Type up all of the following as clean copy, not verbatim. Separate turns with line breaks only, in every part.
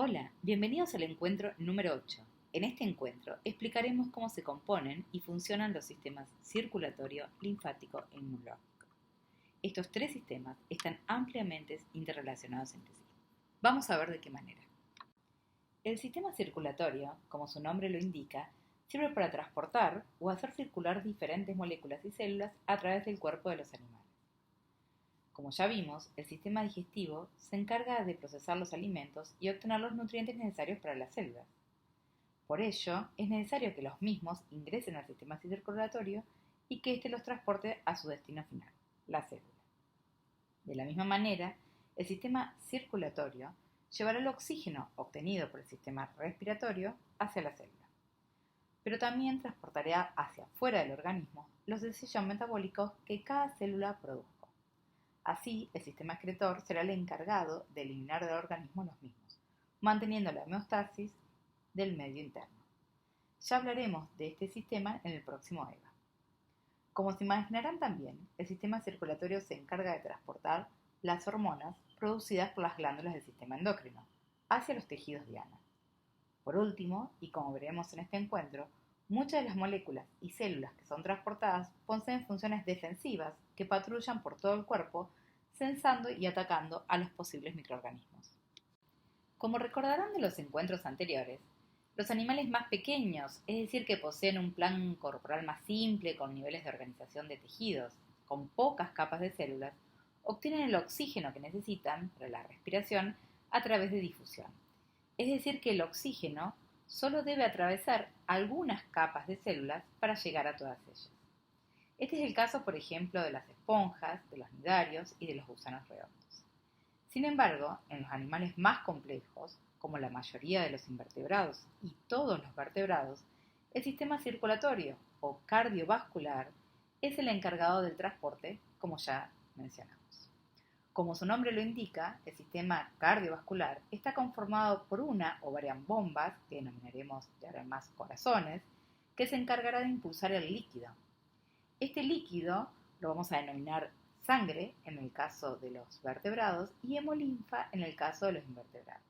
Hola, bienvenidos al encuentro número 8. En este encuentro explicaremos cómo se componen y funcionan los sistemas circulatorio, linfático e inmunológico. Estos tres sistemas están ampliamente interrelacionados entre sí. Vamos a ver de qué manera. El sistema circulatorio, como su nombre lo indica, sirve para transportar o hacer circular diferentes moléculas y células a través del cuerpo de los animales. Como ya vimos, el sistema digestivo se encarga de procesar los alimentos y obtener los nutrientes necesarios para las células. Por ello, es necesario que los mismos ingresen al sistema circulatorio y que éste los transporte a su destino final, la célula. De la misma manera, el sistema circulatorio llevará el oxígeno obtenido por el sistema respiratorio hacia la célula, pero también transportará hacia afuera del organismo los desechos metabólicos que cada célula produjo. Así, el sistema excretor será el encargado de eliminar del organismo los mismos, manteniendo la homeostasis del medio interno. Ya hablaremos de este sistema en el próximo EVA. Como se imaginarán también, el sistema circulatorio se encarga de transportar las hormonas producidas por las glándulas del sistema endocrino hacia los tejidos diana. Por último, y como veremos en este encuentro, muchas de las moléculas y células que son transportadas poseen funciones defensivas que patrullan por todo el cuerpo, censando y atacando a los posibles microorganismos. Como recordarán de los encuentros anteriores, los animales más pequeños, es decir, que poseen un plan corporal más simple con niveles de organización de tejidos, con pocas capas de células, obtienen el oxígeno que necesitan para la respiración a través de difusión. Es decir, que el oxígeno solo debe atravesar algunas capas de células para llegar a todas ellas. Este es el caso, por ejemplo, de las esponjas, de los nidarios y de los gusanos redondos. Sin embargo, en los animales más complejos, como la mayoría de los invertebrados y todos los vertebrados, el sistema circulatorio o cardiovascular es el encargado del transporte, como ya mencionamos. Como su nombre lo indica, el sistema cardiovascular está conformado por una o varias bombas, que denominaremos de ahora en más corazones, que se encargará de impulsar el líquido. Este líquido lo vamos a denominar sangre en el caso de los vertebrados y hemolinfa en el caso de los invertebrados.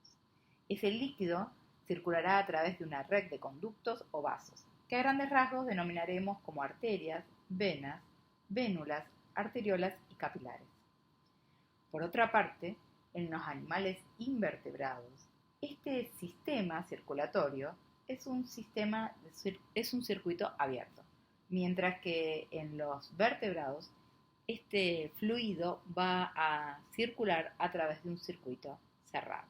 Ese líquido circulará a través de una red de conductos o vasos, que a grandes rasgos denominaremos como arterias, venas, vénulas, arteriolas y capilares. Por otra parte, en los animales invertebrados, este sistema circulatorio es un circuito abierto, mientras que en los vertebrados este fluido va a circular a través de un circuito cerrado.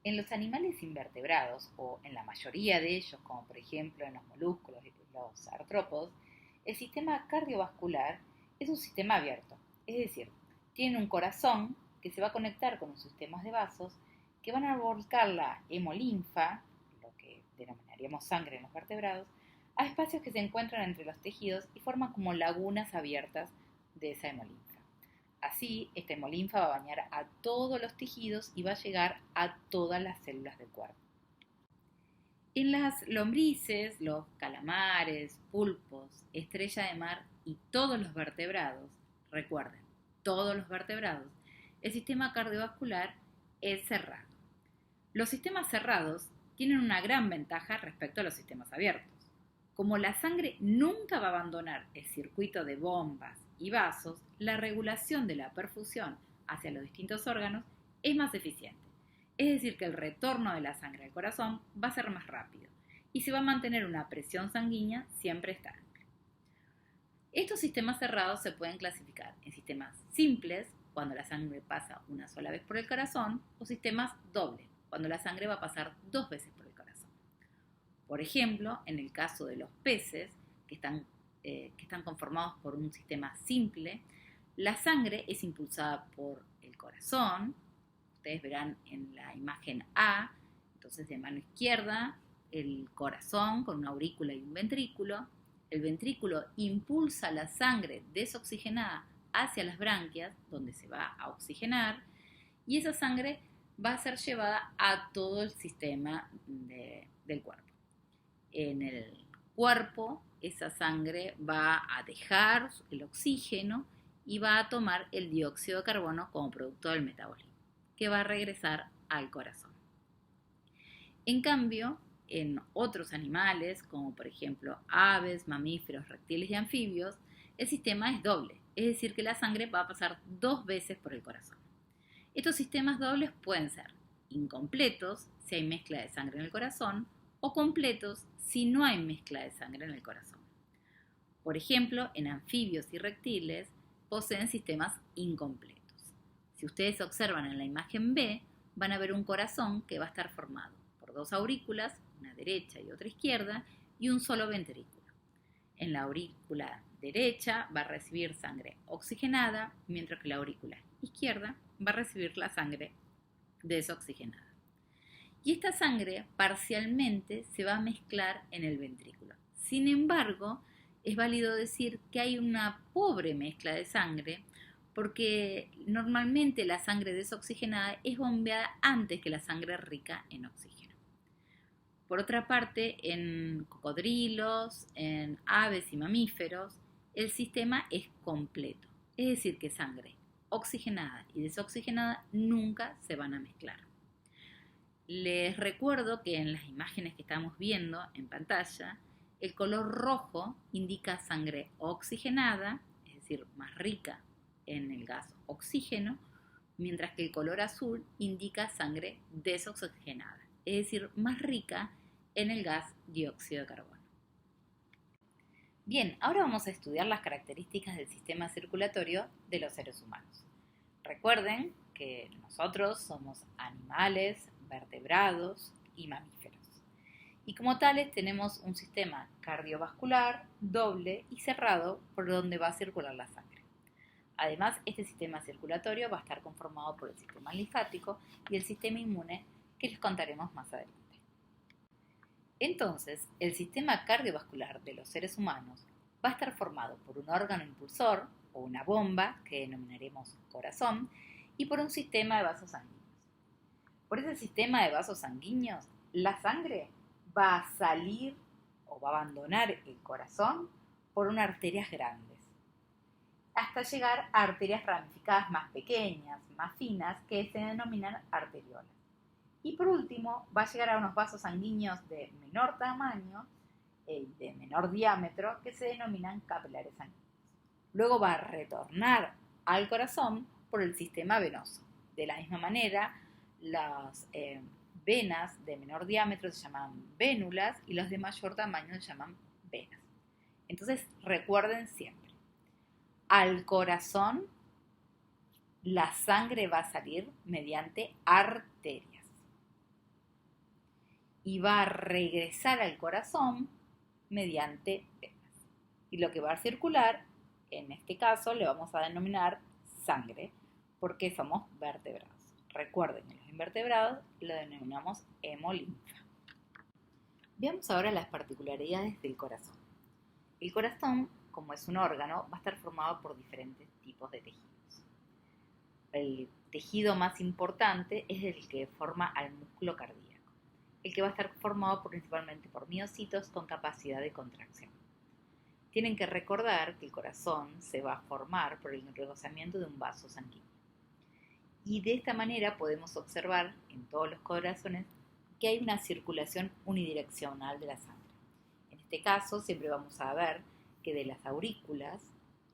En los animales invertebrados, o en la mayoría de ellos, como por ejemplo en los moluscos y los artrópodos, el sistema cardiovascular es un sistema abierto, es decir, tienen un corazón que se va a conectar con un sistema de vasos que van a volcar la hemolinfa, lo que denominaríamos sangre en los vertebrados, a espacios que se encuentran entre los tejidos y forman como lagunas abiertas de esa hemolinfa. Así, esta hemolinfa va a bañar a todos los tejidos y va a llegar a todas las células del cuerpo. En las lombrices, los calamares, pulpos, estrella de mar y todos los vertebrados, recuerden, todos los vertebrados, el sistema cardiovascular es cerrado. Los sistemas cerrados tienen una gran ventaja respecto a los sistemas abiertos. Como la sangre nunca va a abandonar el circuito de bombas y vasos, la regulación de la perfusión hacia los distintos órganos es más eficiente. Es decir, que el retorno de la sangre al corazón va a ser más rápido y se va a mantener una presión sanguínea siempre estable. Estos sistemas cerrados se pueden clasificar en sistemas simples, cuando la sangre pasa una sola vez por el corazón, o sistemas dobles, cuando la sangre va a pasar 2 veces por el corazón. Por ejemplo, en el caso de los peces, que están conformados por un sistema simple, la sangre es impulsada por el corazón. Ustedes verán en la imagen A, entonces de mano izquierda, el corazón con una aurícula y un ventrículo. El ventrículo impulsa la sangre desoxigenada hacia las branquias, donde se va a oxigenar, y esa sangre va a ser llevada a todo el sistema del cuerpo. En el cuerpo, esa sangre va a dejar el oxígeno y va a tomar el dióxido de carbono como producto del metabolismo, que va a regresar al corazón. En cambio, en otros animales, como por ejemplo aves, mamíferos, reptiles y anfibios, el sistema es doble, es decir, que la sangre va a pasar 2 veces por el corazón. Estos sistemas dobles pueden ser incompletos si hay mezcla de sangre en el corazón o completos si no hay mezcla de sangre en el corazón. Por ejemplo, en anfibios y reptiles poseen sistemas incompletos. Si ustedes observan en la imagen B, van a ver un corazón que va a estar formado por 2 aurículas, una derecha y otra izquierda, y un solo ventrículo. En la aurícula derecha va a recibir sangre oxigenada, mientras que la aurícula izquierda va a recibir la sangre desoxigenada. Y esta sangre parcialmente se va a mezclar en el ventrículo. Sin embargo, es válido decir que hay una pobre mezcla de sangre porque normalmente la sangre desoxigenada es bombeada antes que la sangre rica en oxígeno. Por otra parte, en cocodrilos, en aves y mamíferos, el sistema es completo, es decir, que sangre oxigenada y desoxigenada nunca se van a mezclar. Les recuerdo que en las imágenes que estamos viendo en pantalla, el color rojo indica sangre oxigenada, es decir, más rica en el gas oxígeno, mientras que el color azul indica sangre desoxigenada, es decir, más rica en el gas dióxido de carbono. Bien, ahora vamos a estudiar las características del sistema circulatorio de los seres humanos. Recuerden que nosotros somos animales, vertebrados y mamíferos. Y como tales tenemos un sistema cardiovascular doble y cerrado por donde va a circular la sangre. Además, este sistema circulatorio va a estar conformado por el sistema linfático y el sistema inmune que les contaremos más adelante. Entonces, el sistema cardiovascular de los seres humanos va a estar formado por un órgano impulsor o una bomba que denominaremos corazón y por un sistema de vasos sanguíneos. Por ese sistema de vasos sanguíneos, la sangre va a salir o va a abandonar el corazón por unas arterias grandes, hasta llegar a arterias ramificadas más pequeñas, más finas, que se denominan arteriolas. Y por último, va a llegar a unos vasos sanguíneos de menor tamaño y de menor diámetro, que se denominan capilares sanguíneos. Luego va a retornar al corazón por el sistema venoso. De la misma manera, las venas de menor diámetro se llaman vénulas y los de mayor tamaño se llaman venas. Entonces, recuerden siempre, al corazón la sangre va a salir mediante arterias y va a regresar al corazón mediante venas. Y lo que va a circular, en este caso, le vamos a denominar sangre, porque somos vertebrados. Recuerden, en los invertebrados lo denominamos hemolinfa. Veamos ahora las particularidades del corazón. El corazón, como es un órgano, va a estar formado por diferentes tipos de tejidos. El tejido más importante es el que forma al músculo cardíaco, el que va a estar formado principalmente por miocitos con capacidad de contracción. Tienen que recordar que el corazón se va a formar por el engrosamiento de un vaso sanguíneo. Y de esta manera podemos observar en todos los corazones que hay una circulación unidireccional de la sangre. En este caso siempre vamos a ver que de las aurículas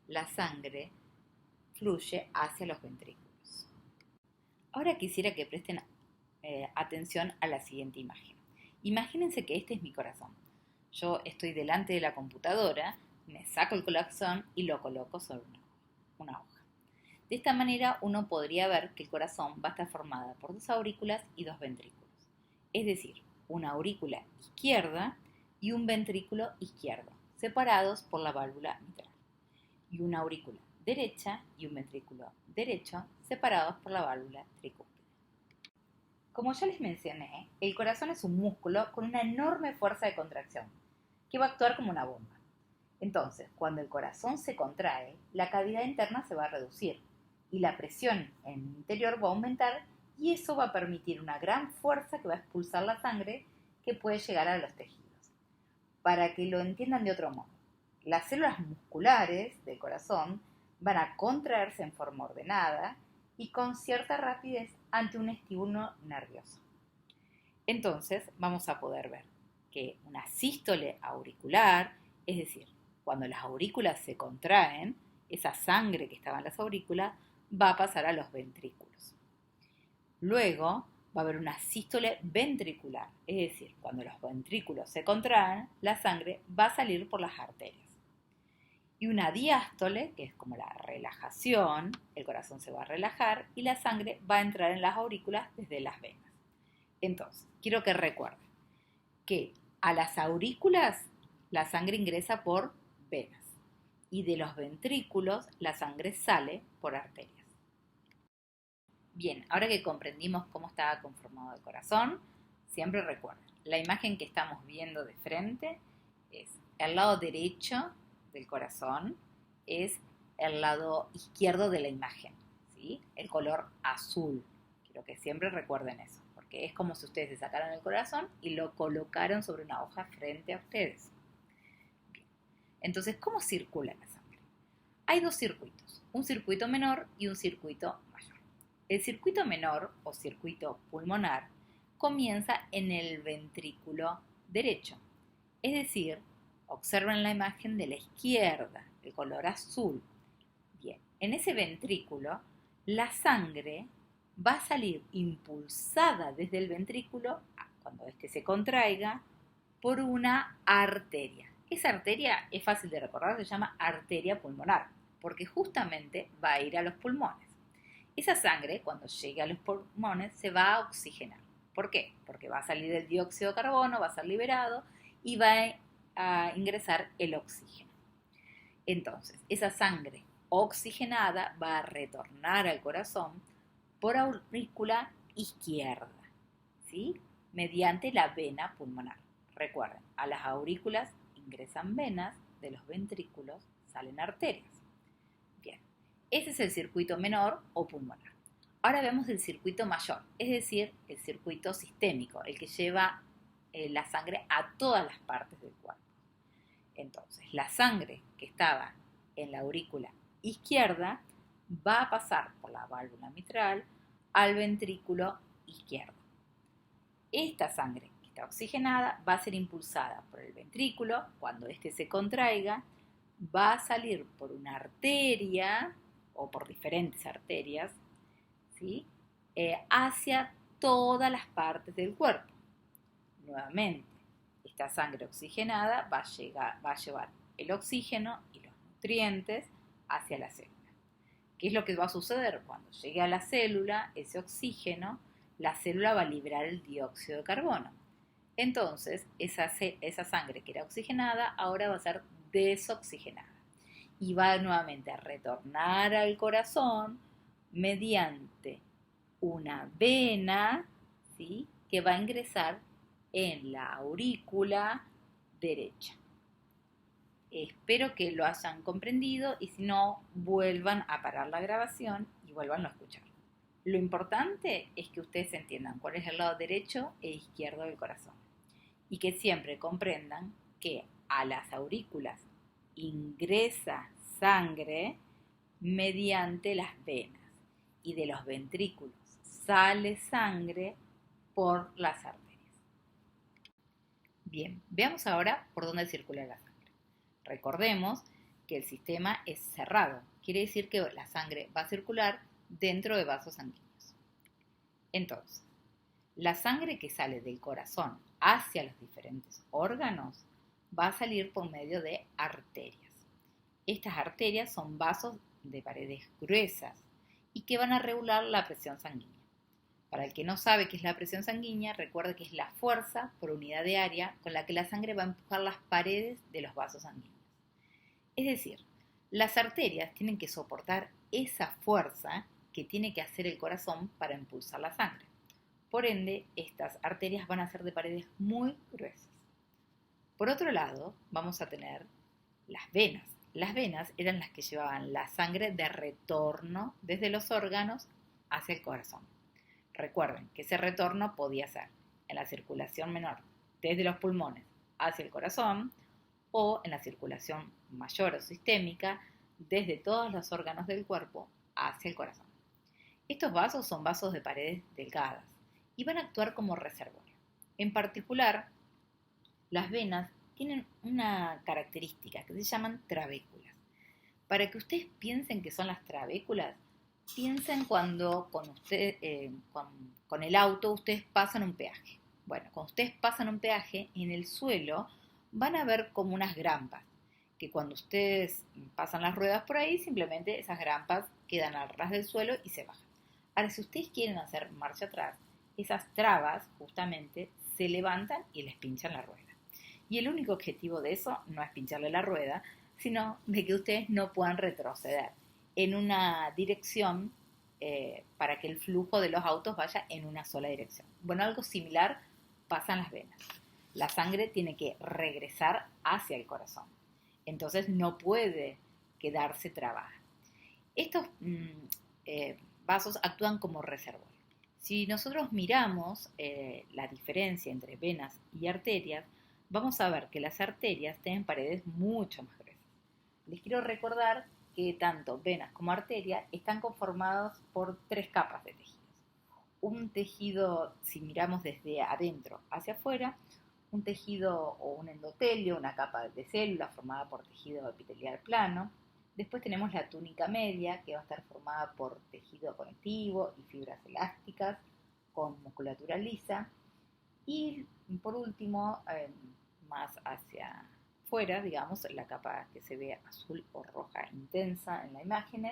la sangre fluye hacia los ventrículos. Ahora quisiera que presten atención a la siguiente imagen. Imagínense que este es mi corazón. Yo estoy delante de la computadora, me saco el corazón y lo coloco sobre una hoja. De esta manera uno podría ver que el corazón va a estar formada por 2 aurículas y 2 ventrículos. Es decir, una aurícula izquierda y un ventrículo izquierdo, separados por la válvula mitral. Y una aurícula derecha y un ventrículo derecho, separados por la válvula tricúspide. Como ya les mencioné, el corazón es un músculo con una enorme fuerza de contracción, que va a actuar como una bomba. Entonces, cuando el corazón se contrae, la cavidad interna se va a reducir y la presión en el interior va a aumentar y eso va a permitir una gran fuerza que va a expulsar la sangre que puede llegar a los tejidos. Para que lo entiendan de otro modo, las células musculares del corazón van a contraerse en forma ordenada y con cierta rapidez ante un estímulo nervioso. Entonces vamos a poder ver que una sístole auricular, es decir, cuando las aurículas se contraen, esa sangre que estaba en las aurículas va a pasar a los ventrículos. Luego va a haber una sístole ventricular, es decir, cuando los ventrículos se contraen, la sangre va a salir por las arterias. Y una diástole, que es como la relajación, el corazón se va a relajar y la sangre va a entrar en las aurículas desde las venas. Entonces, quiero que recuerden que a las aurículas la sangre ingresa por venas y de los ventrículos la sangre sale por arterias. Bien, ahora que comprendimos cómo estaba conformado el corazón, siempre recuerden, la imagen que estamos viendo de frente es el lado derecho del corazón, es el lado izquierdo de la imagen, ¿sí? El color azul. Quiero que siempre recuerden eso, porque es como si ustedes se sacaran el corazón y lo colocaron sobre una hoja frente a ustedes. Bien. Entonces, ¿cómo circula la sangre? Hay dos circuitos, un circuito menor y un circuito mayor. El circuito menor o circuito pulmonar comienza en el ventrículo derecho, es decir, observen la imagen de la izquierda, el color azul. Bien, en ese ventrículo la sangre va a salir impulsada desde el ventrículo, cuando éste se contraiga, por una arteria. Esa arteria es fácil de recordar, se llama arteria pulmonar, porque justamente va a ir a los pulmones. Esa sangre, cuando llegue a los pulmones, se va a oxigenar. ¿Por qué? Porque va a salir el dióxido de carbono, va a ser liberado y va a ingresar el oxígeno. Entonces, esa sangre oxigenada va a retornar al corazón por aurícula izquierda, ¿sí? Mediante la vena pulmonar. Recuerden, a las aurículas ingresan venas, de los ventrículos salen arterias. Bien, ese es el circuito menor o pulmonar. Ahora vemos el circuito mayor, es decir, el circuito sistémico, el que lleva la sangre a todas las partes del cuerpo. Entonces, la sangre que estaba en la aurícula izquierda va a pasar por la válvula mitral al ventrículo izquierdo. Esta sangre que está oxigenada va a ser impulsada por el ventrículo. Cuando éste se contraiga, va a salir por una arteria o por diferentes arterias, ¿sí? Hacia todas las partes del cuerpo. Nuevamente, esta sangre oxigenada va a llevar el oxígeno y los nutrientes hacia la célula. ¿Qué es lo que va a suceder? Cuando llegue a la célula, ese oxígeno, la célula va a liberar el dióxido de carbono. Entonces, esa sangre que era oxigenada ahora va a ser desoxigenada y va nuevamente a retornar al corazón mediante una vena, ¿sí?, que va a ingresar en la aurícula derecha. Espero que lo hayan comprendido y si no, vuelvan a parar la grabación y vuelvan a escuchar. Lo importante es que ustedes entiendan cuál es el lado derecho e izquierdo del corazón y que siempre comprendan que a las aurículas ingresa sangre mediante las venas y de los ventrículos sale sangre por las arterias. Bien, veamos ahora por dónde circula la sangre. Recordemos que el sistema es cerrado, quiere decir que la sangre va a circular dentro de vasos sanguíneos. Entonces, la sangre que sale del corazón hacia los diferentes órganos va a salir por medio de arterias. Estas arterias son vasos de paredes gruesas y que van a regular la presión sanguínea. Para el que no sabe qué es la presión sanguínea, recuerde que es la fuerza por unidad de área con la que la sangre va a empujar las paredes de los vasos sanguíneos. Es decir, las arterias tienen que soportar esa fuerza que tiene que hacer el corazón para impulsar la sangre. Por ende, estas arterias van a ser de paredes muy gruesas. Por otro lado, vamos a tener las venas. Las venas eran las que llevaban la sangre de retorno desde los órganos hacia el corazón. Recuerden que ese retorno podía ser en la circulación menor desde los pulmones hacia el corazón o en la circulación mayor o sistémica desde todos los órganos del cuerpo hacia el corazón. Estos vasos son vasos de paredes delgadas y van a actuar como reservorio. En particular, las venas tienen una característica que se llaman trabéculas. Para que ustedes piensen que son las trabéculas, piensen cuando con el auto ustedes pasan un peaje. Bueno, cuando ustedes pasan un peaje, en el suelo van a ver como unas grampas, que cuando ustedes pasan las ruedas por ahí, simplemente esas grampas quedan al ras del suelo y se bajan. Ahora, si ustedes quieren hacer marcha atrás, esas trabas justamente se levantan y les pinchan la rueda. Y el único objetivo de eso no es pincharle la rueda, sino de que ustedes no puedan retroceder en una dirección para que el flujo de los autos vaya en una sola dirección. Bueno, algo similar pasa en las venas. La sangre tiene que regresar hacia el corazón. Entonces no puede quedarse trabada. Estos vasos actúan como reservorio. Si nosotros miramos la diferencia entre venas y arterias, vamos a ver que las arterias tienen paredes mucho más gruesas. Les quiero recordar que tanto venas como arterias están conformadas por 3 capas de tejidos. Un tejido, si miramos desde adentro hacia afuera, un tejido o un endotelio, una capa de células formada por tejido epitelial plano. Después tenemos la túnica media, que va a estar formada por tejido conectivo y fibras elásticas con musculatura lisa. Y por último, más hacia afuera, digamos, la capa que se ve azul o roja intensa en la imagen,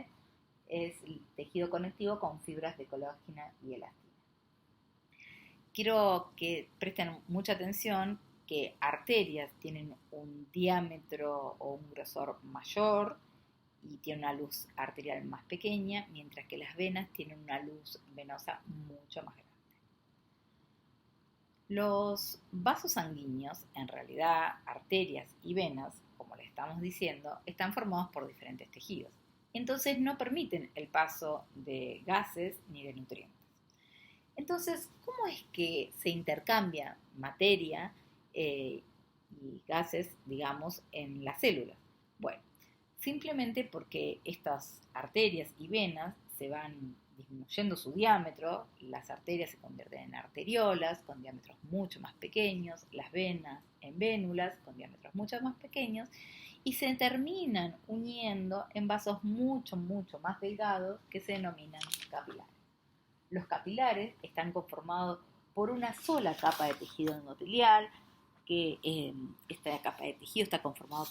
es el tejido conectivo con fibras de colágena y elastina. Quiero que presten mucha atención que arterias tienen un diámetro o un grosor mayor y tienen una luz arterial más pequeña, mientras que las venas tienen una luz venosa mucho más grande. Los vasos sanguíneos, en realidad arterias y venas, como le estamos diciendo, están formados por diferentes tejidos. Entonces no permiten el paso de gases ni de nutrientes. Entonces, ¿cómo es que se intercambia materia y gases, digamos, en las células? Bueno, simplemente porque estas arterias y venas se van disminuyendo su diámetro, las arterias se convierten en arteriolas con diámetros mucho más pequeños, las venas en vénulas con diámetros mucho más pequeños y se terminan uniendo en vasos mucho más delgados que se denominan capilares. Los capilares están conformados por una sola capa de tejido endotelial, que esta capa de tejido está conformada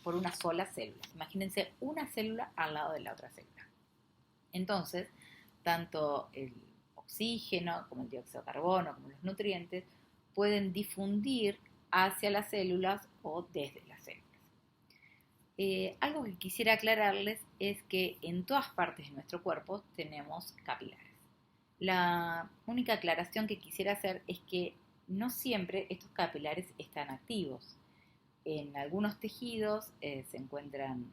por una sola célula. Imagínense una célula al lado de la otra célula. Entonces, tanto el oxígeno como el dióxido de carbono, como los nutrientes, pueden difundir hacia las células o desde las células. Algo que quisiera aclararles es que en todas partes de nuestro cuerpo tenemos capilares. La única aclaración que quisiera hacer es que no siempre estos capilares están activos. En algunos tejidos se encuentran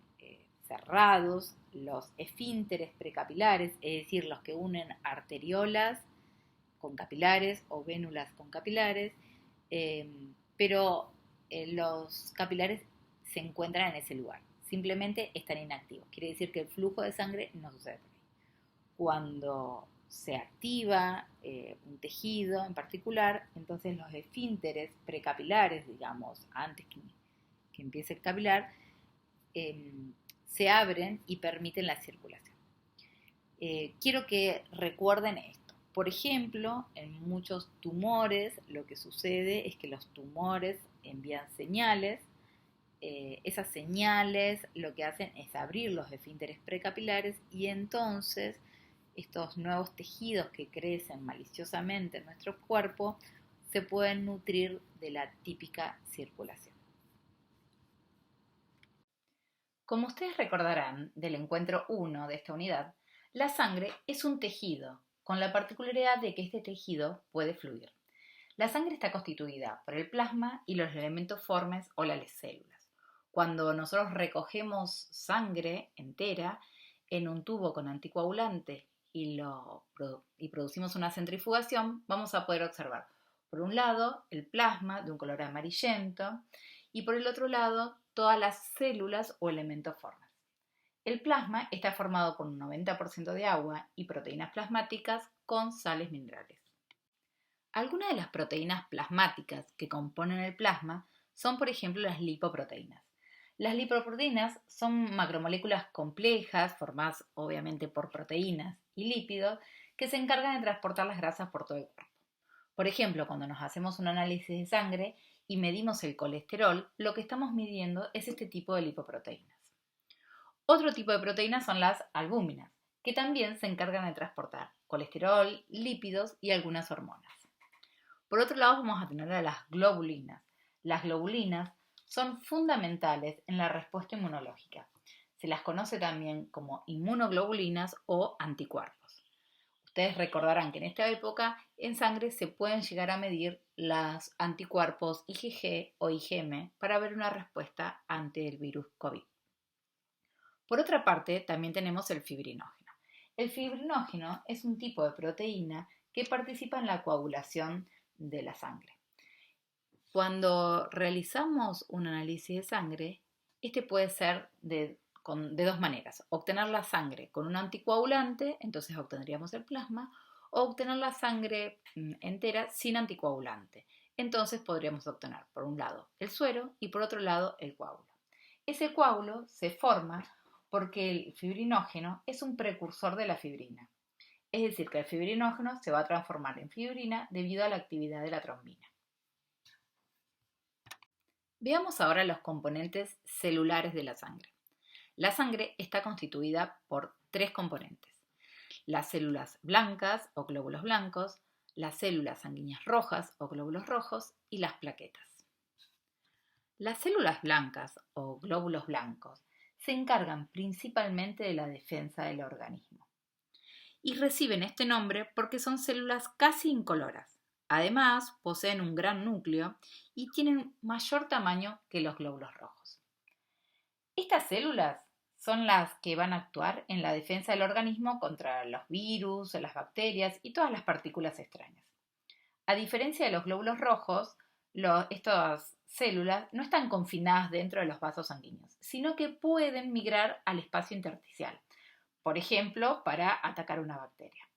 cerrados los esfínteres precapilares, es decir, los que unen arteriolas con capilares o vénulas con capilares, pero los capilares se encuentran en ese lugar, simplemente están inactivos. Quiere decir que el flujo de sangre no sucede por ahí. Cuando se activa un tejido en particular, entonces los esfínteres precapilares, digamos, antes que empiece el capilar, se abren y permiten la circulación. Quiero que recuerden esto. Por ejemplo, en muchos tumores lo que sucede es que los tumores envían señales. Esas señales lo que hacen es abrir los esfínteres precapilares y entonces estos nuevos tejidos que crecen maliciosamente en nuestro cuerpo se pueden nutrir de la típica circulación. Como ustedes recordarán del encuentro 1 de esta unidad, la sangre es un tejido, con la particularidad de que este tejido puede fluir. La sangre está constituida por el plasma y los elementos formes o las células. Cuando nosotros recogemos sangre entera en un tubo con anticoagulante y producimos una centrifugación, vamos a poder observar, por un lado, el plasma de un color amarillento y por el otro lado, todas las células o elementos formes. El plasma está formado por un 90% de agua y proteínas plasmáticas con sales minerales. Algunas de las proteínas plasmáticas que componen el plasma son, por ejemplo, las lipoproteínas. Las lipoproteínas son macromoléculas complejas, formadas obviamente por proteínas y lípidos, que se encargan de transportar las grasas por todo el cuerpo. Por ejemplo, cuando nos hacemos un análisis de sangre y medimos el colesterol, lo que estamos midiendo es este tipo de lipoproteínas. Otro tipo de proteínas son las albúminas, que también se encargan de transportar colesterol, lípidos y algunas hormonas. Por otro lado, vamos a tener a las globulinas. Las globulinas son fundamentales en la respuesta inmunológica. Se las conoce también como inmunoglobulinas o anticuerpos. Ustedes recordarán que en esta época en sangre se pueden llegar a medir los anticuerpos IgG o IgM para ver una respuesta ante el virus COVID. Por otra parte, también tenemos el fibrinógeno. El fibrinógeno es un tipo de proteína que participa en la coagulación de la sangre. Cuando realizamos un análisis de sangre, este puede ser de dos maneras: obtener la sangre con un anticoagulante, entonces obtendríamos el plasma, o obtener la sangre entera sin anticoagulante, entonces podríamos obtener por un lado el suero y por otro lado el coágulo. Ese coágulo se forma porque el fibrinógeno es un precursor de la fibrina, es decir, que el fibrinógeno se va a transformar en fibrina debido a la actividad de la trombina. Veamos ahora los componentes celulares de la sangre. La sangre está constituida por tres componentes: las células blancas o glóbulos blancos, las células sanguíneas rojas o glóbulos rojos y las plaquetas. Las células blancas o glóbulos blancos se encargan principalmente de la defensa del organismo y reciben este nombre porque son células casi incoloras. Además, poseen un gran núcleo y tienen mayor tamaño que los glóbulos rojos. Estas células son las que van a actuar en la defensa del organismo contra los virus, las bacterias y todas las partículas extrañas. A diferencia de los glóbulos rojos, estas células no están confinadas dentro de los vasos sanguíneos, sino que pueden migrar al espacio intersticial, por ejemplo, para atacar una bacteria.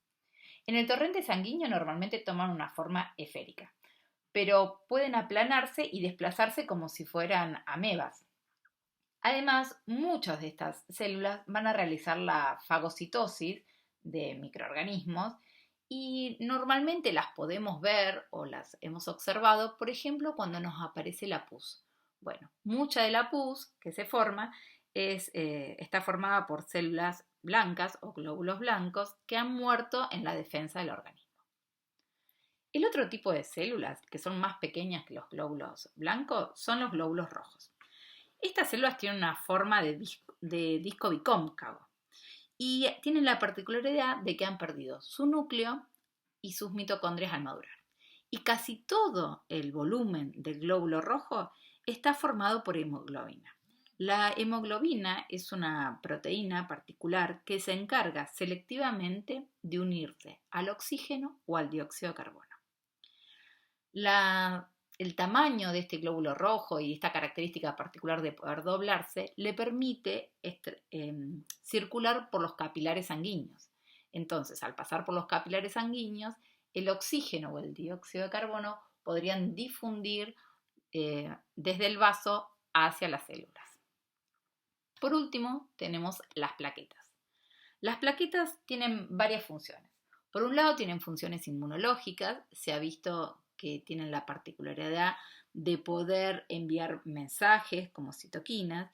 En el torrente sanguíneo normalmente toman una forma esférica, pero pueden aplanarse y desplazarse como si fueran amebas. Además, muchas de estas células van a realizar la fagocitosis de microorganismos y normalmente las podemos ver o las hemos observado, por ejemplo, cuando nos aparece la pus. Bueno, mucha de la pus que se forma está formada por células blancas o glóbulos blancos que han muerto en la defensa del organismo. El otro tipo de células, que son más pequeñas que los glóbulos blancos, son los glóbulos rojos. Estas células tienen una forma de disco bicóncavo y tienen la particularidad de que han perdido su núcleo y sus mitocondrias al madurar. Y casi todo el volumen del glóbulo rojo está formado por hemoglobina. La hemoglobina es una proteína particular que se encarga selectivamente de unirse al oxígeno o al dióxido de carbono. El tamaño de este glóbulo rojo y esta característica particular de poder doblarse le permite circular por los capilares sanguíneos. Entonces, al pasar por los capilares sanguíneos, el oxígeno o el dióxido de carbono podrían difundir desde el vaso hacia las células. Por último, tenemos las plaquetas. Las plaquetas tienen varias funciones. Por un lado, tienen funciones inmunológicas. Se ha visto que tienen la particularidad de poder enviar mensajes como citoquinas,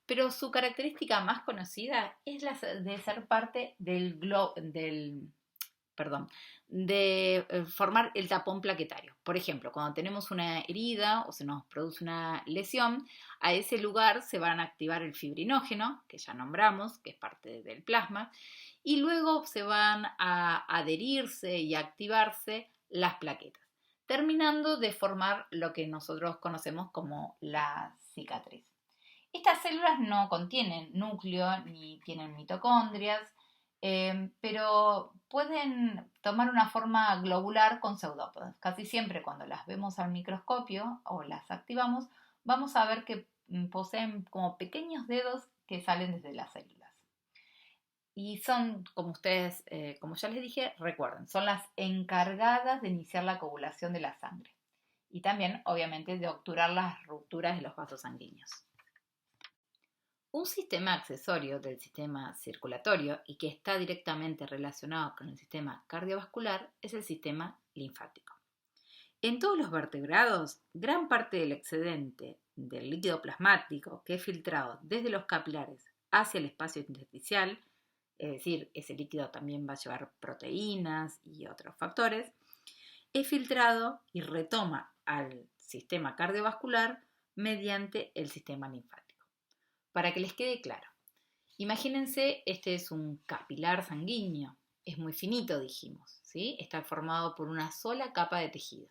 pero su característica más conocida es la de ser parte de formar el tapón plaquetario. Por ejemplo, cuando tenemos una herida o se nos produce una lesión, a ese lugar se van a activar el fibrinógeno, que ya nombramos, que es parte del plasma, y luego se van a adherirse y activarse las plaquetas, terminando de formar lo que nosotros conocemos como la cicatriz. Estas células no contienen núcleo ni tienen mitocondrias, pero pueden tomar una forma globular con pseudópodos. Casi siempre cuando las vemos al microscopio o las activamos, vamos a ver que poseen como pequeños dedos que salen desde las células. Y son, como ustedes, como ya les dije, recuerden, son las encargadas de iniciar la coagulación de la sangre y también, obviamente, de obturar las rupturas de los vasos sanguíneos. Un sistema accesorio del sistema circulatorio y que está directamente relacionado con el sistema cardiovascular es el sistema linfático. En todos los vertebrados, gran parte del excedente del líquido plasmático que es filtrado desde los capilares hacia el espacio intersticial, es decir, ese líquido también va a llevar proteínas y otros factores, es filtrado y retoma al sistema cardiovascular mediante el sistema linfático. Para que les quede claro, imagínense, este es un capilar sanguíneo, es muy finito, dijimos, ¿sí? Está formado por una sola capa de tejido.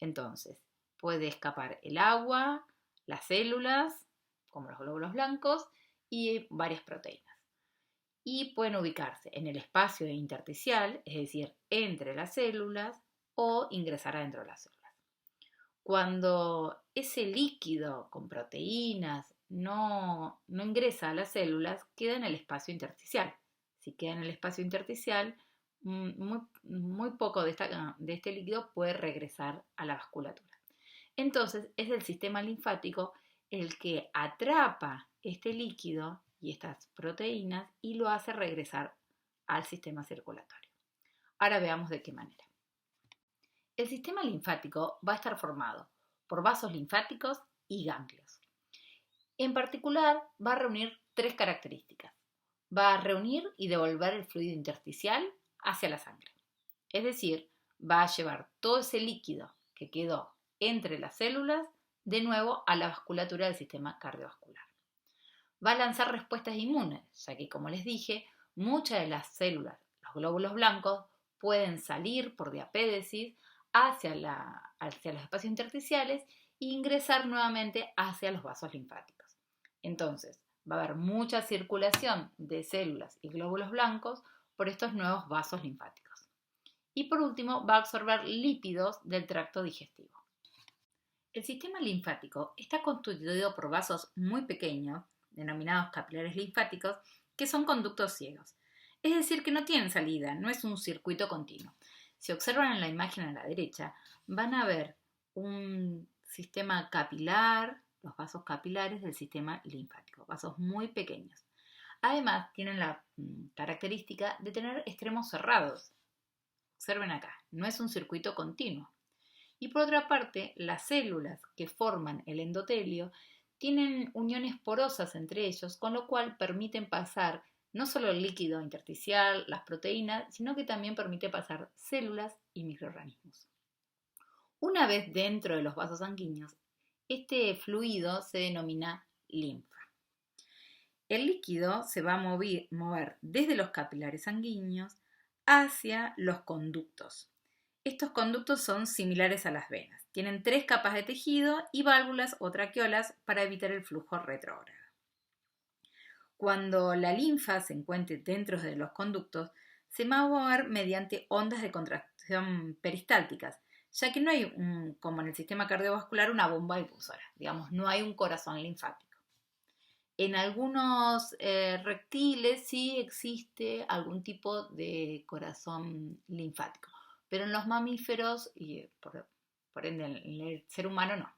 Entonces, puede escapar el agua, las células, como los glóbulos blancos, y varias proteínas. Y pueden ubicarse en el espacio intersticial, es decir, entre las células, o ingresar adentro de las células. Cuando ese líquido con proteínas no ingresa a las células, queda en el espacio intersticial. Si queda en el espacio intersticial, muy poco de este líquido puede regresar a la vasculatura. Entonces es el sistema linfático el que atrapa este líquido y estas proteínas y lo hace regresar al sistema circulatorio. Ahora veamos de qué manera. El sistema linfático va a estar formado por vasos linfáticos y ganglios. En particular, va a reunir tres características. Va a reunir y devolver el fluido intersticial hacia la sangre. Es decir, va a llevar todo ese líquido que quedó entre las células de nuevo a la vasculatura del sistema cardiovascular. Va a lanzar respuestas inmunes, ya que, como les dije, muchas de las células, los glóbulos blancos, pueden salir por diapédesis hacia los espacios intersticiales e ingresar nuevamente hacia los vasos linfáticos. Entonces, va a haber mucha circulación de células y glóbulos blancos por estos nuevos vasos linfáticos. Y por último, va a absorber lípidos del tracto digestivo. El sistema linfático está constituido por vasos muy pequeños, denominados capilares linfáticos, que son conductos ciegos. Es decir, que no tienen salida, no es un circuito continuo. Si observan en la imagen a la derecha, van a ver un sistema capilar, los vasos capilares del sistema linfático, vasos muy pequeños. Además, tienen la característica de tener extremos cerrados. Observen acá, no es un circuito continuo. Y por otra parte, las células que forman el endotelio tienen uniones porosas entre ellos, con lo cual permiten pasar no solo el líquido intersticial, las proteínas, sino que también permite pasar células y microorganismos. Una vez dentro de los vasos sanguíneos, este fluido se denomina linfa. El líquido se va a mover desde los capilares sanguíneos hacia los conductos. Estos conductos son similares a las venas. Tienen 3 capas de tejido y válvulas o traqueolas para evitar el flujo retrógrado. Cuando la linfa se encuentre dentro de los conductos, se va a mover mediante ondas de contracción peristálticas, ya que no hay, como en el sistema cardiovascular, una bomba difusora. Digamos, no hay un corazón linfático. En algunos reptiles sí existe algún tipo de corazón linfático, pero en los mamíferos y por ende en el ser humano no.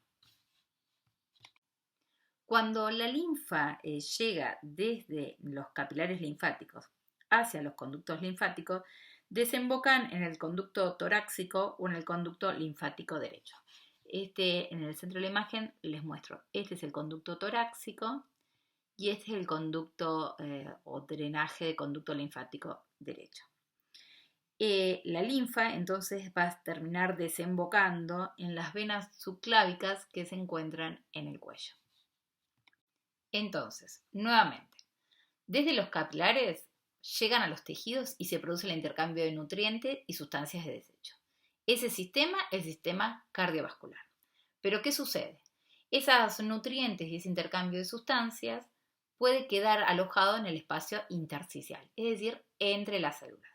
Cuando la linfa llega desde los capilares linfáticos hacia los conductos linfáticos, desembocan en el conducto torácico o en el conducto linfático derecho. En el centro de la imagen les muestro, este es el conducto torácico y este es el conducto o drenaje de conducto linfático derecho. La linfa entonces va a terminar desembocando en las venas subclávicas que se encuentran en el cuello. Entonces, nuevamente, desde los capilares llegan a los tejidos y se produce el intercambio de nutrientes y sustancias de desecho. Ese sistema es el sistema cardiovascular. Pero ¿qué sucede? Esos nutrientes y ese intercambio de sustancias puede quedar alojado en el espacio intersticial, es decir, entre las células.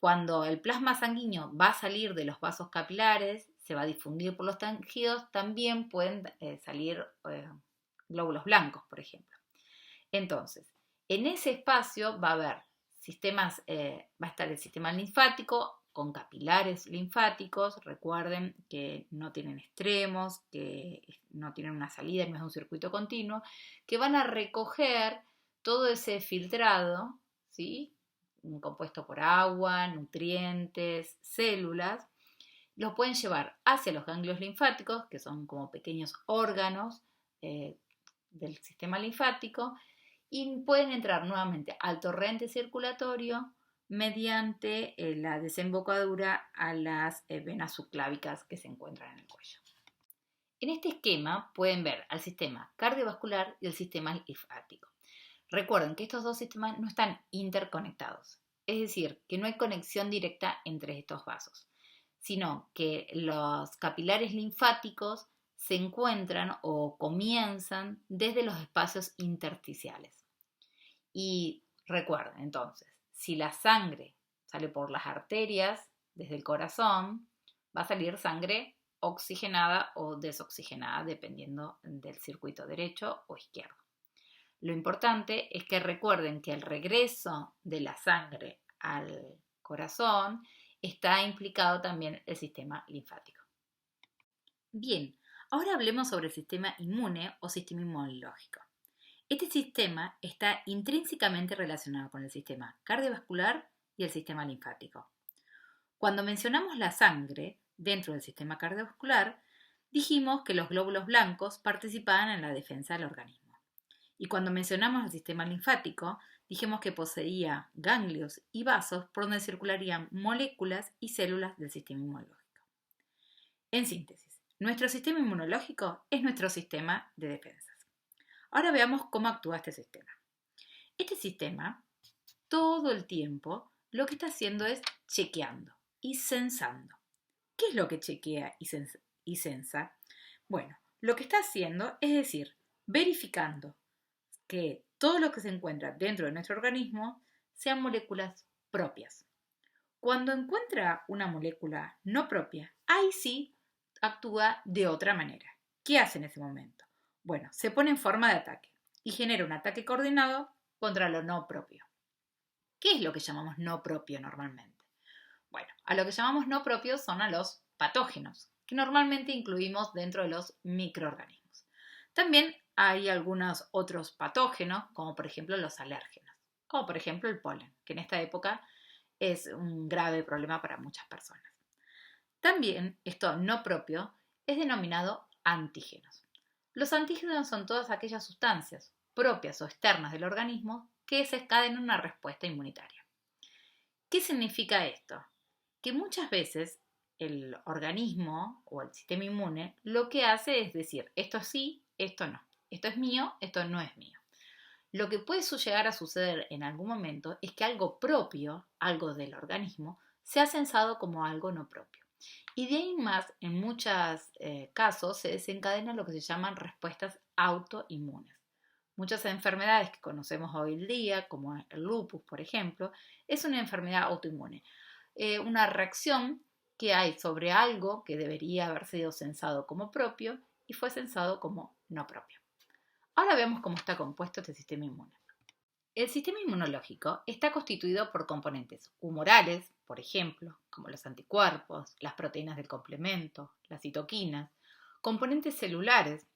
Cuando el plasma sanguíneo va a salir de los vasos capilares, se va a difundir por los tejidos, también pueden salir glóbulos blancos, por ejemplo. Entonces, En ese espacio va a haber sistemas, va a estar el sistema linfático con capilares linfáticos. Recuerden que no tienen extremos, que no tienen una salida, no es un circuito continuo, que van a recoger todo ese filtrado, ¿sí? Compuesto por agua, nutrientes, células, los pueden llevar hacia los ganglios linfáticos, que son como pequeños órganos del sistema linfático, y pueden entrar nuevamente al torrente circulatorio mediante la desembocadura a las venas subclávicas que se encuentran en el cuello. En este esquema pueden ver al sistema cardiovascular y el sistema linfático. Recuerden que estos dos sistemas no están interconectados, es decir, que no hay conexión directa entre estos vasos, sino que los capilares linfáticos se encuentran o comienzan desde los espacios intersticiales. Y recuerden entonces, si la sangre sale por las arterias desde el corazón, va a salir sangre oxigenada o desoxigenada dependiendo del circuito derecho o izquierdo. Lo importante es que recuerden que el regreso de la sangre al corazón está implicado también el sistema linfático. Bien, ahora hablemos sobre el sistema inmune o sistema inmunológico. Este sistema está intrínsecamente relacionado con el sistema cardiovascular y el sistema linfático. Cuando mencionamos la sangre dentro del sistema cardiovascular, dijimos que los glóbulos blancos participaban en la defensa del organismo. Y cuando mencionamos el sistema linfático, dijimos que poseía ganglios y vasos por donde circularían moléculas y células del sistema inmunológico. En síntesis, nuestro sistema inmunológico es nuestro sistema de defensas. Ahora veamos cómo actúa este sistema. Este sistema, todo el tiempo, lo que está haciendo es chequeando y censando. ¿Qué es lo que chequea y censa? Bueno, lo que está haciendo es decir, verificando que todo lo que se encuentra dentro de nuestro organismo sean moléculas propias. Cuando encuentra una molécula no propia, ahí sí actúa de otra manera. ¿Qué hace en ese momento? Bueno, se pone en forma de ataque y genera un ataque coordinado contra lo no propio. ¿Qué es lo que llamamos no propio normalmente? Bueno, a lo que llamamos no propio son a los patógenos, que normalmente incluimos dentro de los microorganismos. También hay algunos otros patógenos, como por ejemplo los alérgenos, como por ejemplo el polen, que en esta época es un grave problema para muchas personas. También esto no propio es denominado antígenos. Los antígenos son todas aquellas sustancias propias o externas del organismo que desencadenan una respuesta inmunitaria. ¿Qué significa esto? Que muchas veces el organismo o el sistema inmune lo que hace es decir, esto sí, esto no. Esto es mío, esto no es mío. Lo que puede llegar a suceder en algún momento es que algo propio, algo del organismo, sea censado como algo no propio. Y de ahí más, en muchos casos, se desencadenan lo que se llaman respuestas autoinmunes. Muchas enfermedades que conocemos hoy en día, como el lupus, por ejemplo, es una enfermedad autoinmune. Una reacción que hay sobre algo que debería haber sido censado como propio y fue censado como no propio. Ahora veamos cómo está compuesto este sistema inmune. El sistema inmunológico está constituido por componentes humorales, por ejemplo, como los anticuerpos, las proteínas del complemento, las citoquinas, componentes celulares,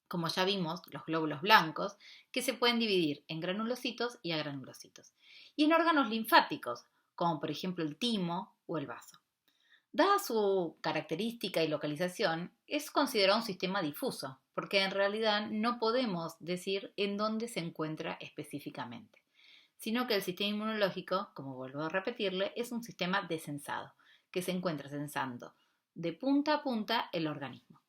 como ya vimos, los glóbulos blancos, que se pueden dividir en granulocitos y agranulocitos, y en órganos linfáticos, como por ejemplo el timo o el vaso. Dada su característica y localización, es considerado un sistema difuso, porque en realidad no podemos decir en dónde se encuentra específicamente, sino que el sistema inmunológico, como vuelvo a repetirle, es un sistema descensado, que se encuentra censando de punta a punta el organismo.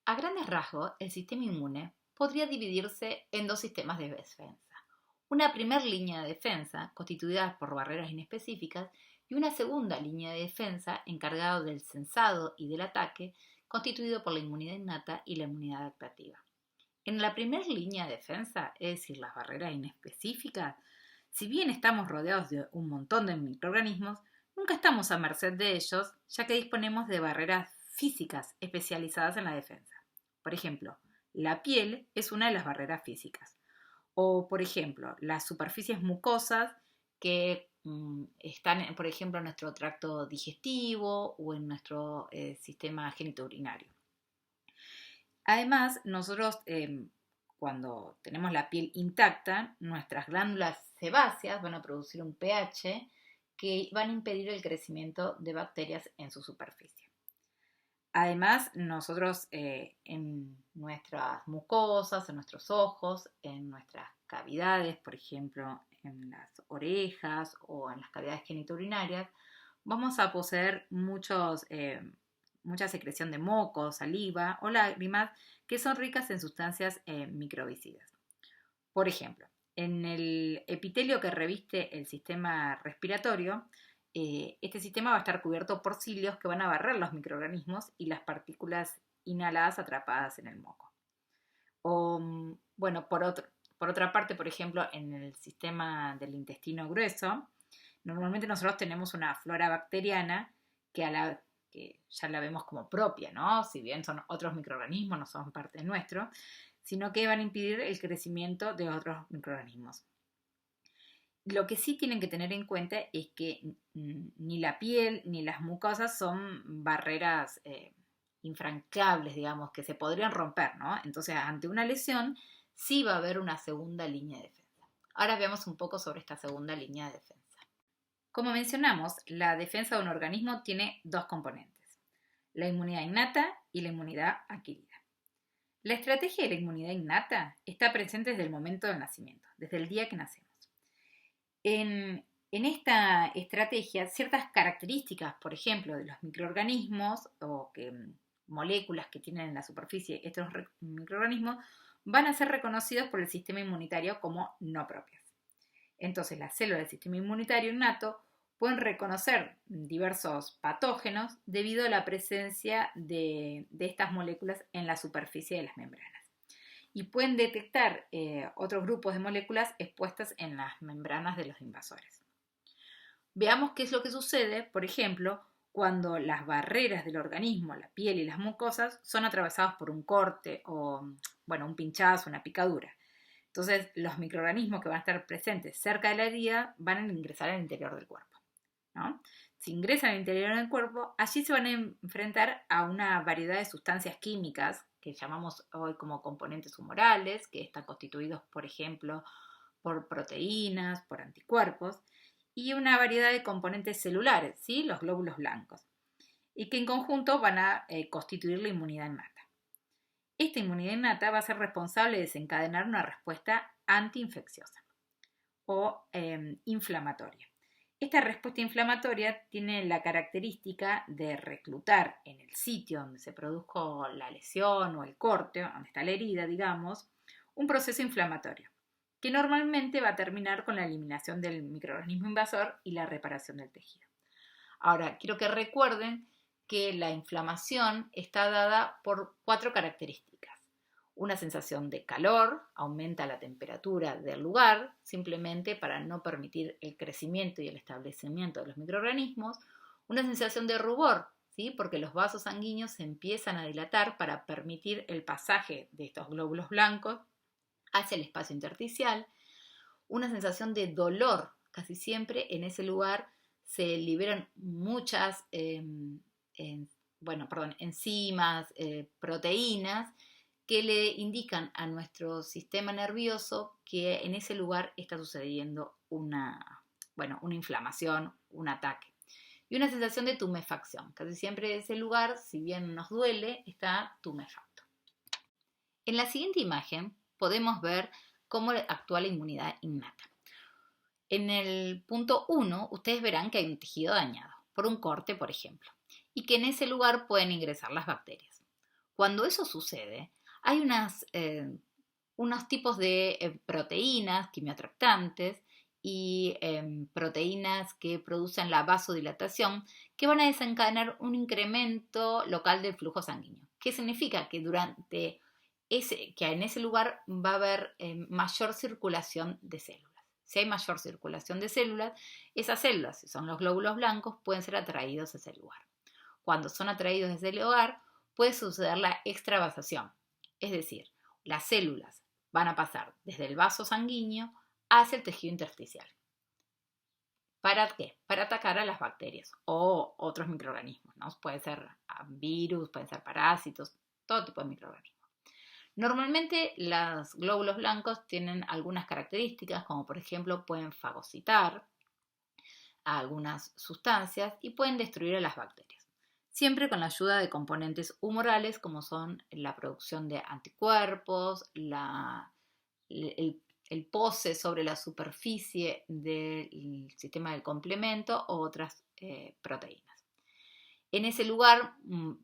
A grandes rasgos, el sistema inmune podría dividirse en dos sistemas de defensa. Una primera línea de defensa, constituida por barreras inespecíficas, y una segunda línea de defensa encargada del censado y del ataque, constituido por la inmunidad innata y la inmunidad adaptativa. En la primera línea de defensa, es decir, las barreras inespecíficas, si bien estamos rodeados de un montón de microorganismos, nunca estamos a merced de ellos, ya que disponemos de barreras físicas especializadas en la defensa. Por ejemplo, la piel es una de las barreras físicas. O, por ejemplo, las superficies mucosas que están, por ejemplo, en nuestro tracto digestivo o en nuestro sistema genitourinario. Además, nosotros cuando tenemos la piel intacta, nuestras glándulas sebáceas van a producir un pH que van a impedir el crecimiento de bacterias en su superficie. Además, nosotros en nuestras mucosas, en nuestros ojos, en nuestras cavidades, por ejemplo, en las orejas o en las cavidades genitourinarias, vamos a poseer mucha secreción de moco, saliva o lágrimas que son ricas en sustancias microbicidas. Por ejemplo, en el epitelio que reviste el sistema respiratorio, este sistema va a estar cubierto por cilios que van a barrer los microorganismos y las partículas inhaladas atrapadas en el moco. O, bueno, por otra parte, por ejemplo, en el sistema del intestino grueso, normalmente nosotros tenemos una flora bacteriana que ya la vemos como propia, ¿no? Si bien son otros microorganismos, no son parte nuestro, sino que van a impedir el crecimiento de otros microorganismos. Lo que sí tienen que tener en cuenta es que ni la piel ni las mucosas son barreras infranqueables, digamos, que se podrían romper, ¿no? Entonces, ante una lesión, sí va a haber una segunda línea de defensa. Ahora veamos un poco sobre esta segunda línea de defensa. Como mencionamos, la defensa de un organismo tiene dos componentes, la inmunidad innata y la inmunidad adquirida. La estrategia de la inmunidad innata está presente desde el momento del nacimiento, desde el día que nacemos. En esta estrategia, ciertas características, por ejemplo, de los microorganismos o moléculas que tienen en la superficie estos microorganismos, van a ser reconocidos por el sistema inmunitario como no propias. Entonces, las células del sistema inmunitario innato pueden reconocer diversos patógenos debido a la presencia de estas moléculas en la superficie de las membranas. Y pueden detectar otros grupos de moléculas expuestas en las membranas de los invasores. Veamos qué es lo que sucede, por ejemplo, cuando las barreras del organismo, la piel y las mucosas, son atravesadas por un corte o, un pinchazo, una picadura. Entonces, los microorganismos que van a estar presentes cerca de la herida van a ingresar al interior del cuerpo, ¿no? Si ingresan al interior del cuerpo, allí se van a enfrentar a una variedad de sustancias químicas que llamamos hoy como componentes humorales, que están constituidos, por ejemplo, por proteínas, por anticuerpos, y una variedad de componentes celulares, ¿sí? Los glóbulos blancos, y que en conjunto van a constituir la inmunidad innata. Esta inmunidad innata va a ser responsable de desencadenar una respuesta antiinfecciosa o inflamatoria. Esta respuesta inflamatoria tiene la característica de reclutar en el sitio donde se produjo la lesión o el corte, donde está la herida, digamos, un proceso inflamatorio, que normalmente va a terminar con la eliminación del microorganismo invasor y la reparación del tejido. Ahora, quiero que recuerden que la inflamación está dada por 4 características. Una sensación de calor, aumenta la temperatura del lugar, simplemente para no permitir el crecimiento y el establecimiento de los microorganismos. Una sensación de rubor, ¿sí? Porque los vasos sanguíneos se empiezan a dilatar para permitir el pasaje de estos glóbulos blancos hacia el espacio intersticial. Una sensación de dolor, casi siempre en ese lugar se liberan muchas enzimas, proteínas, que le indican a nuestro sistema nervioso que en ese lugar está sucediendo una inflamación, un ataque. Y una sensación de tumefacción. Casi siempre ese lugar, si bien nos duele, está tumefacto. En la siguiente imagen podemos ver cómo actúa la inmunidad innata. En el punto 1, ustedes verán que hay un tejido dañado, por un corte, por ejemplo, y que en ese lugar pueden ingresar las bacterias. Cuando eso sucede, hay unos tipos de proteínas quimioatractantes y proteínas que producen la vasodilatación que van a desencadenar un incremento local del flujo sanguíneo. ¿Qué significa? Que que en ese lugar va a haber mayor circulación de células. Si hay mayor circulación de células, esas células, si son los glóbulos blancos, pueden ser atraídos a ese lugar. Cuando son atraídos a ese lugar, puede suceder la extravasación. Es decir, las células
van a pasar desde el vaso sanguíneo hacia el tejido intersticial. ¿Para qué? Para atacar a las bacterias o otros microorganismos, ¿no? Pueden ser virus, pueden ser parásitos, todo tipo de microorganismos. Normalmente los glóbulos blancos tienen algunas características, como por ejemplo pueden fagocitar a algunas sustancias y pueden destruir a las bacterias, siempre con la ayuda de componentes humorales como son la producción de anticuerpos, el pose sobre la superficie del sistema del complemento o otras proteínas. En ese lugar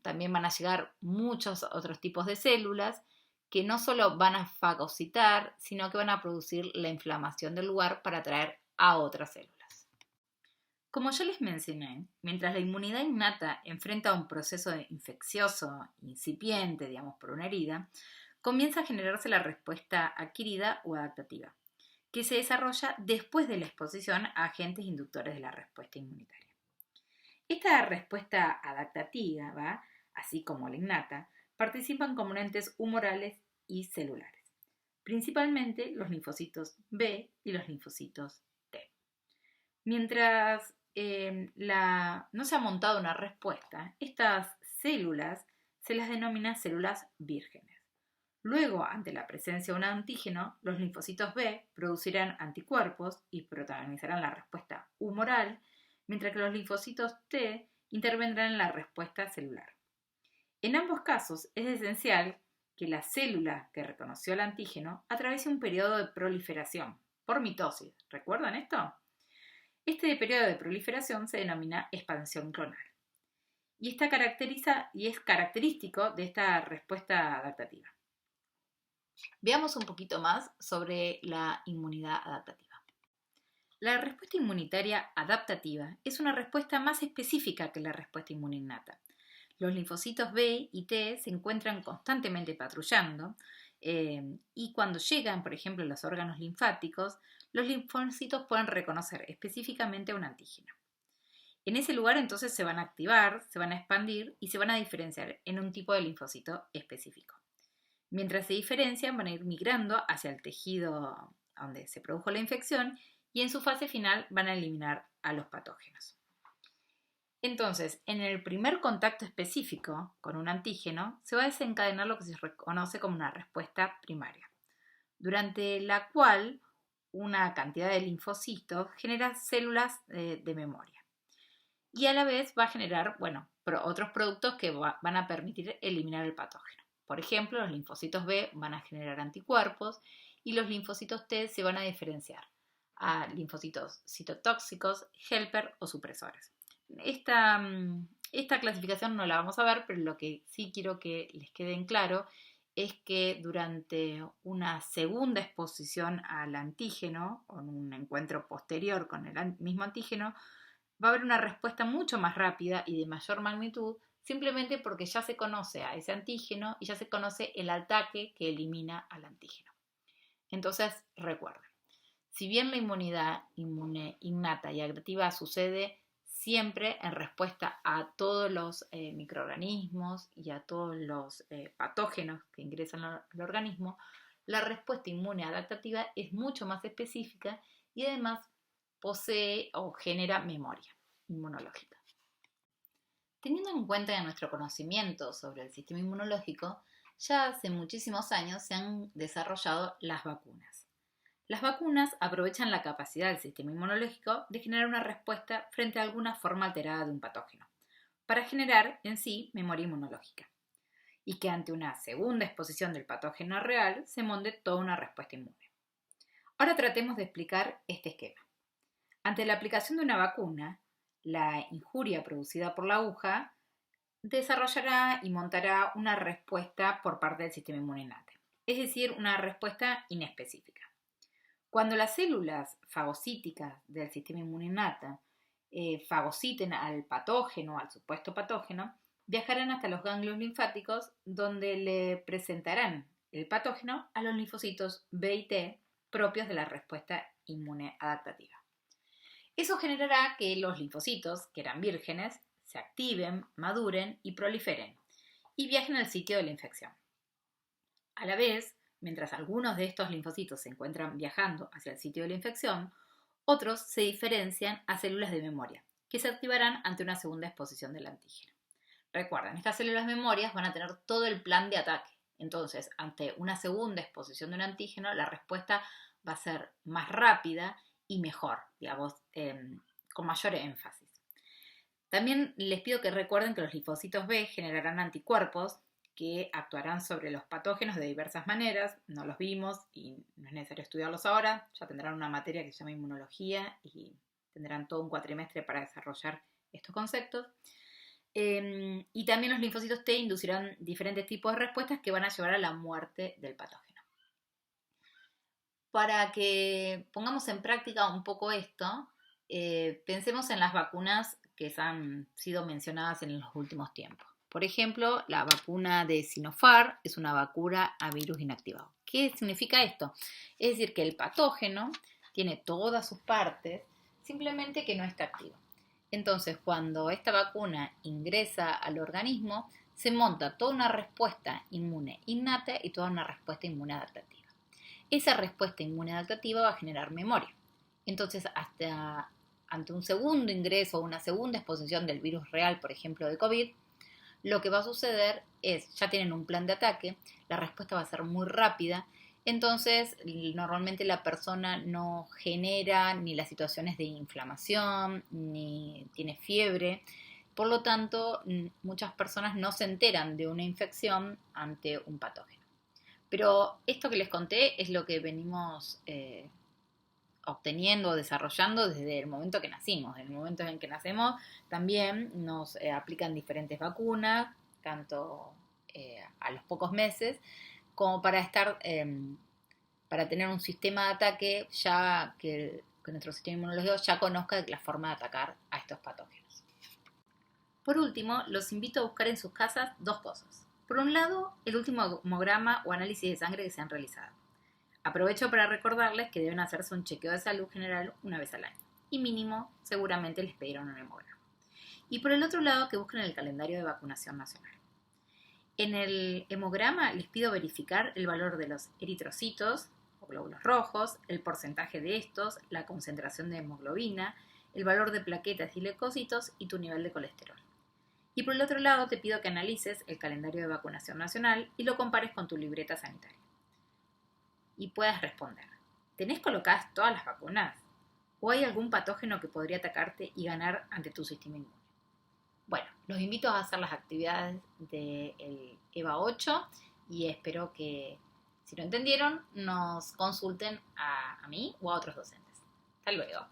también van a llegar muchos otros tipos de células que no solo van a fagocitar, sino que van a producir la inflamación del lugar para atraer a otras células. Como ya les mencioné, mientras la inmunidad innata enfrenta un proceso infeccioso incipiente, digamos, por una herida, comienza a generarse la respuesta adquirida o adaptativa, que se desarrolla después de la exposición a agentes inductores de la respuesta inmunitaria. Esta respuesta adaptativa, así como la innata, participan componentes humorales y celulares, principalmente los linfocitos B y los linfocitos T. Mientras no se ha montado una respuesta, estas células se las denomina células vírgenes. Luego, ante la presencia de un antígeno, los linfocitos B producirán anticuerpos y protagonizarán la respuesta humoral, mientras que los linfocitos T intervendrán en la respuesta celular. En ambos casos, es esencial que la célula que reconoció el antígeno atraviese un periodo de proliferación por mitosis. ¿Recuerdan esto? Este periodo de proliferación se denomina expansión clonal y es característico de esta respuesta adaptativa. Veamos un poquito más sobre la inmunidad adaptativa. La respuesta inmunitaria adaptativa es una respuesta más específica que la respuesta inmune innata. Los linfocitos B y T se encuentran constantemente patrullando y cuando llegan, por ejemplo, a los órganos linfáticos, los linfocitos pueden reconocer específicamente a un antígeno. En ese lugar entonces se van a activar, se van a expandir y se van a diferenciar en un tipo de linfocito específico. Mientras se diferencian, van a ir migrando hacia el tejido donde se produjo la infección y en su fase final van a eliminar a los patógenos. Entonces, en el primer contacto específico con un antígeno, se va a desencadenar lo que se reconoce como una respuesta primaria, durante la cual una cantidad de linfocitos genera células de memoria. Y a la vez va a generar, otros productos que van a permitir eliminar el patógeno. Por ejemplo, los linfocitos B van a generar anticuerpos y los linfocitos T se van a diferenciar a linfocitos citotóxicos, helper o supresores. Esta clasificación no la vamos a ver, pero lo que sí quiero que les quede en claro es que durante una segunda exposición al antígeno o en un encuentro posterior con el mismo antígeno, va a haber una respuesta mucho más rápida y de mayor magnitud, simplemente porque ya se conoce a ese antígeno y ya se conoce el ataque que elimina al antígeno. Entonces, recuerden, si bien la inmunidad inmune innata y adaptativa sucede siempre en respuesta a todos los microorganismos y a todos los patógenos que ingresan al organismo, la respuesta inmune adaptativa es mucho más específica y además posee o genera memoria inmunológica. Teniendo en cuenta que nuestro conocimiento sobre el sistema inmunológico, ya hace muchísimos años se han desarrollado las vacunas. Las vacunas aprovechan la capacidad del sistema inmunológico de generar una respuesta frente a alguna forma alterada de un patógeno, para generar en sí memoria inmunológica, y que ante una segunda exposición del patógeno real se monte toda una respuesta inmune. Ahora tratemos de explicar este esquema. Ante la aplicación de una vacuna, la injuria producida por la aguja desarrollará y montará una respuesta por parte del sistema inmune innate, es decir, una respuesta inespecífica. Cuando las células fagocíticas del sistema inmune innata fagociten al patógeno, al supuesto patógeno, viajarán hasta los ganglios linfáticos donde le presentarán el patógeno a los linfocitos B y T propios de la respuesta inmune adaptativa. Eso generará que los linfocitos, que eran vírgenes, se activen, maduren y proliferen y viajen al sitio de la infección. A la vez, Mientras algunos de estos linfocitos se encuentran viajando hacia el sitio de la infección, otros se diferencian a células de memoria, que se activarán ante una segunda exposición del antígeno. Recuerden, estas células memorias van a tener todo el plan de ataque. Entonces, ante una segunda exposición de un antígeno, la respuesta va a ser más rápida y mejor, digamos, con mayor énfasis. También les pido que recuerden que los linfocitos B generarán anticuerpos que actuarán sobre los patógenos de diversas maneras. No los vimos y no es necesario estudiarlos ahora. Ya tendrán una materia que se llama inmunología y tendrán todo un cuatrimestre para desarrollar estos conceptos. Y también los linfocitos T inducirán diferentes tipos de respuestas que van a llevar a la muerte del patógeno. Para que pongamos en práctica un poco esto, pensemos en las vacunas que han sido mencionadas en los últimos tiempos. Por ejemplo, la vacuna de Sinopharm es una vacuna a virus inactivado. ¿Qué significa esto? Es decir, que el patógeno tiene todas sus partes, simplemente que no está activo. Entonces, cuando esta vacuna ingresa al organismo, se monta toda una respuesta inmune innata y toda una respuesta inmune adaptativa. Esa respuesta inmune adaptativa va a generar memoria. Entonces, ante un segundo ingreso o una segunda exposición del virus real, por ejemplo, de COVID, lo que va a suceder es, ya tienen un plan de ataque, la respuesta va a ser muy rápida. Entonces, normalmente la persona no genera ni las situaciones de inflamación, ni tiene fiebre. Por lo tanto, muchas personas no se enteran de una infección ante un patógeno. Pero esto que les conté es lo que venimos obteniendo, desarrollando desde el momento que nacimos. En el momento en que nacemos también nos aplican diferentes vacunas, tanto a los pocos meses, como para para tener un sistema de ataque ya que nuestro sistema inmunológico ya conozca la forma de atacar a estos patógenos. Por último, los invito a buscar en sus casas dos cosas. Por un lado, el último hemograma o análisis de sangre que se han realizado. Aprovecho para recordarles que deben hacerse un chequeo de salud general una vez al año. Y mínimo, seguramente les pedirán un hemograma. Y por el otro lado, que busquen el calendario de vacunación nacional. En el hemograma les pido verificar el valor de los eritrocitos o glóbulos rojos, el porcentaje de estos, la concentración de hemoglobina, el valor de plaquetas y leucocitos y tu nivel de colesterol. Y por el otro lado te pido que analices el calendario de vacunación nacional y lo compares con tu libreta sanitaria. Y puedas responder, ¿tenés colocadas todas las vacunas? ¿O hay algún patógeno que podría atacarte y ganar ante tu sistema inmune? Bueno, los invito a hacer las actividades del EVA 8 y espero que, si no entendieron, nos consulten a mí o a otros docentes. Hasta luego.